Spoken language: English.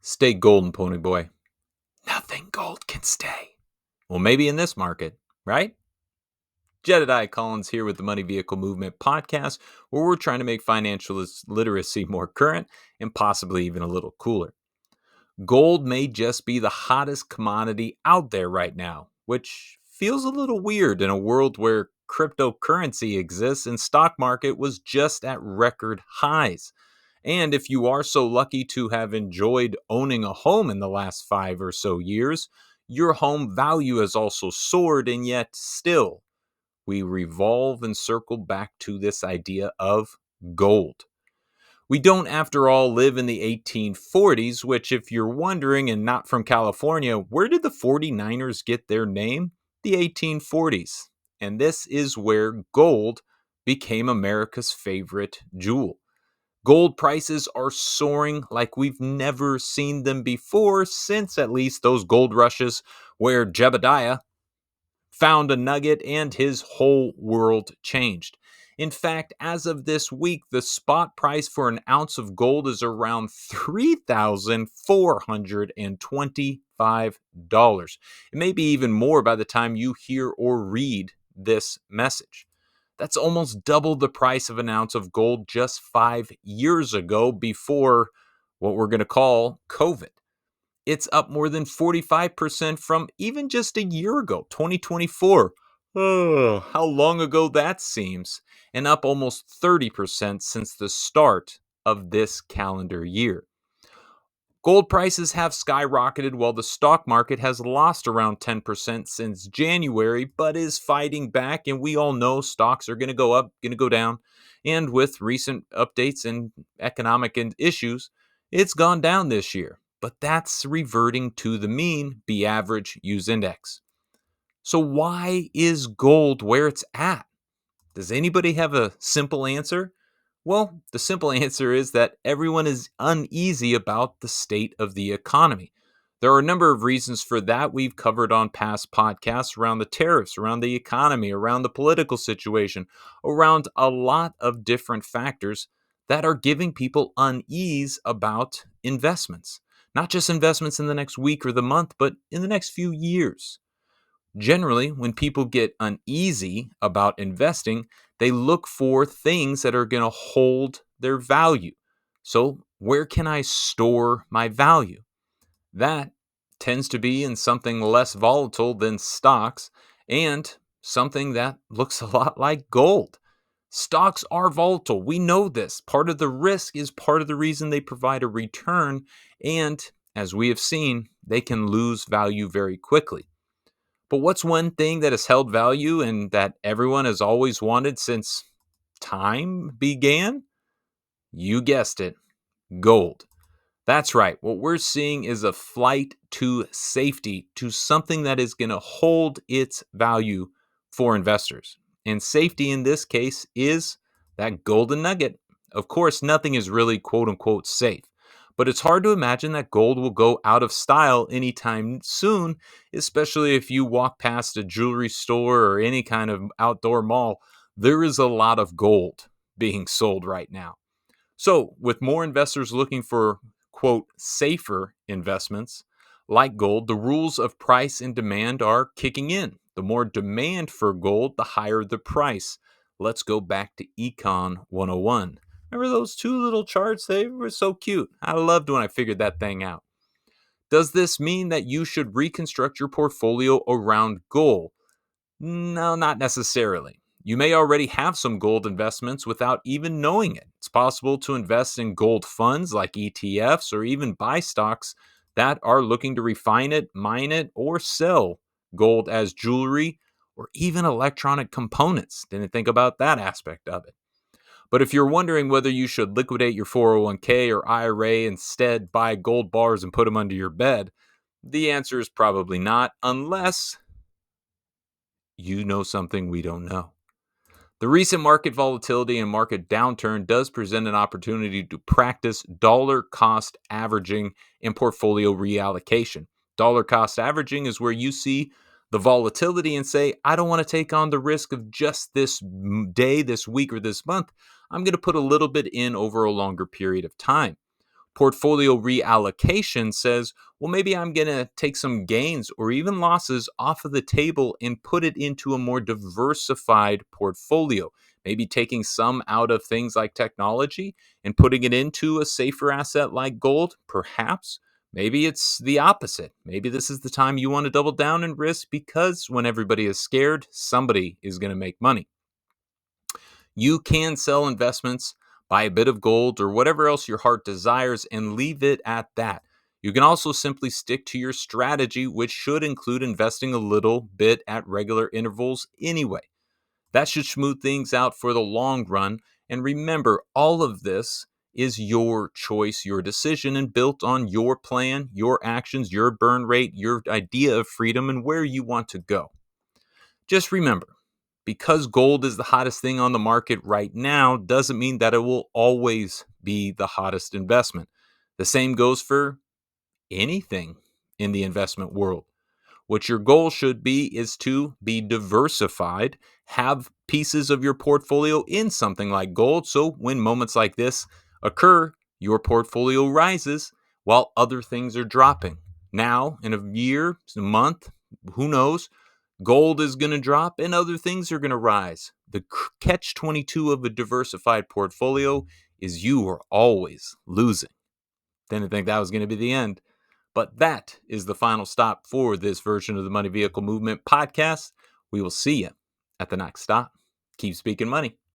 Stay golden, pony boy. Nothing gold can stay. Well, maybe in this market, right? Jedediah Collins here with the Money Vehicle Movement podcast, where we're trying to make financial literacy more current and possibly even a little cooler. Gold may just be the hottest commodity out there right now, which feels a little weird in a world where cryptocurrency exists and stock market was just at record highs. And if you are so lucky to have enjoyed owning a home in the last 5 or so years, your home value has also soared, and yet still, we revolve and circle back to this idea of gold. We don't, after all, live in the 1840s, which, if you're wondering and not from California, where did the 49ers get their name? The 1840s. And this is where gold became America's favorite jewel. Gold prices are soaring like we've never seen them before since at least those gold rushes where Jebediah found a nugget and his whole world changed. In fact, as of this week, the spot price for an ounce of gold is around $3,425. It may be even more by the time you hear or read this message. That's almost double the price of an ounce of gold just 5 years ago before what we're going to call COVID. It's up more than 45% from even just a year ago, 2024. Oh, how long ago that seems. And up almost 30% since the start of this calendar year. Gold prices have skyrocketed while the stock market has lost around 10% since January, but is fighting back. And we all know stocks are going to go up, going to go down. And with recent updates and economic issues, it's gone down this year. But that's reverting to the mean, the average use index. So why is gold where it's at? Does anybody have a simple answer? Well, the simple answer is that everyone is uneasy about the state of the economy. There are a number of reasons for that we've covered on past podcasts around the tariffs, around the economy, around the political situation, around a lot of different factors that are giving people unease about investments. Not just investments in the next week or the month, but in the next few years. Generally, when people get uneasy about investing, they look for things that are going to hold their value. So, where can I store my value? That tends to be in something less volatile than stocks and something that looks a lot like gold. Stocks are volatile. We know this. Part of the risk is part of the reason they provide a return. And as we have seen, they can lose value very quickly. But what's one thing that has held value and that everyone has always wanted since time began? You guessed it, gold. That's right. What we're seeing is a flight to safety, to something that is going to hold its value for investors. And safety in this case is that golden nugget. Of course, nothing is really quote unquote safe. But it's hard to imagine that gold will go out of style anytime soon, especially if you walk past a jewelry store or any kind of outdoor mall. There is a lot of gold being sold right now. So, with more investors looking for, quote, safer investments like gold, the rules of price and demand are kicking in. The more demand for gold, the higher the price. Let's go back to Econ 101. Remember those two little charts? They were so cute. I loved when I figured that thing out. Does this mean that you should reconstruct your portfolio around gold? No, not necessarily. You may already have some gold investments without even knowing it. It's possible to invest in gold funds like ETFs or even buy stocks that are looking to refine it, mine it, or sell gold as jewelry or even electronic components. Didn't think about that aspect of it. But if you're wondering whether you should liquidate your 401k or IRA, instead buy gold bars and put them under your bed, the answer is probably not, unless you know something we don't know. The recent market volatility and market downturn does present an opportunity to practice dollar cost averaging and portfolio reallocation. Dollar cost averaging is where you see the volatility and say, I don't want to take on the risk of just this day, this week, or this month. I'm going to put a little bit in over a longer period of time. Portfolio reallocation says, well, maybe I'm going to take some gains or even losses off of the table and put it into a more diversified portfolio. Maybe taking some out of things like technology and putting it into a safer asset like gold, perhaps. Maybe it's the opposite. Maybe this is the time you want to double down and risk because when everybody is scared, somebody is going to make money. You can sell investments, buy a bit of gold or whatever else your heart desires, and leave it at that. You can also simply stick to your strategy, which should include investing a little bit at regular intervals anyway. That should smooth things out for the long run. And remember, all of this is your choice, your decision, and built on your plan, your actions, your burn rate, your idea of freedom, and where you want to go. Just remember, because gold is the hottest thing on the market right now, doesn't mean that it will always be the hottest investment. The same goes for anything in the investment world. What your goal should be is to be diversified, have pieces of your portfolio in something like gold. So when moments like this occur, your portfolio rises while other things are dropping. Now, in a year, a month, who knows? Gold is going to drop and other things are going to rise. The catch 22 of a diversified portfolio is you are always losing. Didn't think that was going to be the end. But that is the final stop for this version of the Money Vehicle Movement podcast. We will see you at the next stop. Keep speaking money.